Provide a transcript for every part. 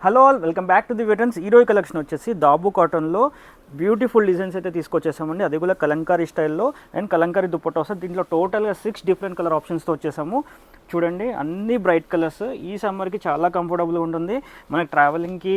Hello all, welcome back to the veterans. ఈరోజు collection వచ్చేసి దాబు కాటన్లో బ్యూటిఫుల్ డిజైన్స్ అయితే తీసుకొచ్చేసామండి. అది కూడా కలంకారీ స్టైల్లో అండ్ కలంకారీ దుప్పట్టా వస్తుంది. దీంట్లో టోటల్గా 6 డిఫరెంట్ కలర్ ఆప్షన్స్తో వచ్చేసాము. చూడండి, అన్ని బ్రైట్ కలర్స్. ఈ సమ్మర్కి చాలా కంఫర్టబుల్గా ఉంటుంది. మనకి ట్రావెలింగ్కి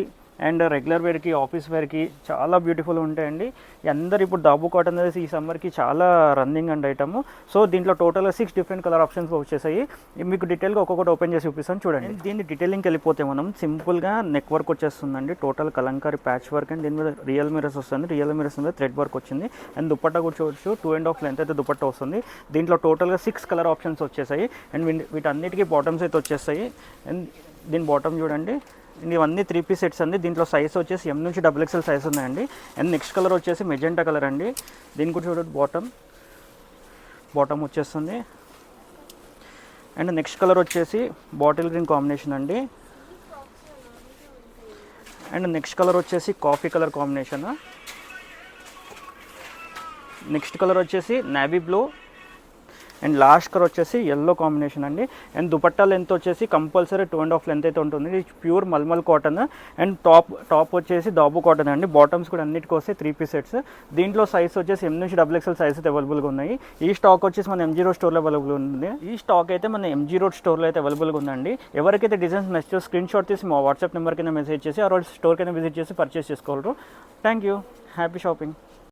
అండ్ రెగ్యులర్ వేర్కి, ఆఫీస్ వేర్కి చాలా బ్యూటిఫుల్గా ఉంటాయండి. అందరు ఇప్పుడు దాబు కాటన్ అనేది ఈ సమ్మర్కి చాలా రన్నింగ్ అండ్ ఐటమ్. సో దీంట్లో టోటల్గా 6 డిఫరెంట్ కలర్ ఆప్షన్స్ వచ్చేసాయి. మీకు డీటెయిల్గా ఒక్కొక్కటి ఓపెన్ చేసి చూపిస్తాను చూడండి. దీన్ని డీటెయిలింగ్కి వెళ్ళిపోతే మనం సింపుల్గా నెక్ వర్క్ వచ్చేస్తుందండి. Total Kalamkari patch work and దీని మీద రియల్ మిరర్స్ వస్తుంది. రియల్ మిరర్స్ మీద థ్రెడ్ వర్క్ వచ్చింది. అండ్ దుప్పట్టా కూడా చూడొచ్చు, 2.5 లెంత్ అయితే దుప్పట్టా వస్తుంది. దీంట్లో టోటల్గా 6 కలర్ ఆప్షన్స్ వచ్చేసాయి. అండ్ వీటన్నిటికీ బాటమ్స్ అయితే వచ్చేస్తాయి. అండ్ దీని బాటమ్ చూడండి, ఇవన్నీ 3 పీస్ సెట్స్ అండి. దీంట్లో సైజ్ వచ్చేసి M నుంచి XXL సైజ్ ఉన్నాయండి. అండ్ నెక్స్ట్ కలర్ వచ్చేసి మెజెంటా కలర్ అండి. దీని కూడా చూడండి, బాటమ్ వచ్చేస్తుంది. అండ్ నెక్స్ట్ కలర్ వచ్చేసి బాటిల్ గ్రీన్ కాంబినేషన్ అండి. అండ్ నెక్స్ట్ కలర్ వచ్చేసి coffee colour combination. Next colour వచ్చేసి navy blue. And last colour వచ్చేసి ఎల్లో కాంబినేషన్ అండి. అండ్ దుపట్టా లెంత్ వచ్చేసి కంపల్సరీ 2.5 లెంత్ అయితే ఉంటుంది. ఇది ప్యూర్ మల్మల్ కాటన్. అండ్ టాప్ వచ్చేసి దాబు కాటన్ అండి. బాటమ్స్ కూడా అన్నిటికి వస్తే 3 పీస్ సెట్స్. దీంట్లో సైజ్ వచ్చేసి M నుంచి XXL సైజ్ అయితే అవైలబుల్గా ఉన్నాయి. ఈ స్టాక్ వచ్చేసి మన MG రోడ్ స్టోర్లో అవైలబుల్ ఉంది. ఈ స్టాక్ అయితే మన MG రోడ్ స్టోర్లో అయితే అవైలబుల్గా ఉందండి. ఎవరికైతే డిజైన్స్ నచ్చో స్క్రీన్ షాట్ తీసి మా వాట్సాప్ నెంబర్ కింద మెసేజ్ చేసి ఆ రోజు స్టోర్ కింద విజిట్ చేసి పర్చేస్ చేసుకోగలరు. Thank you. Happy shopping.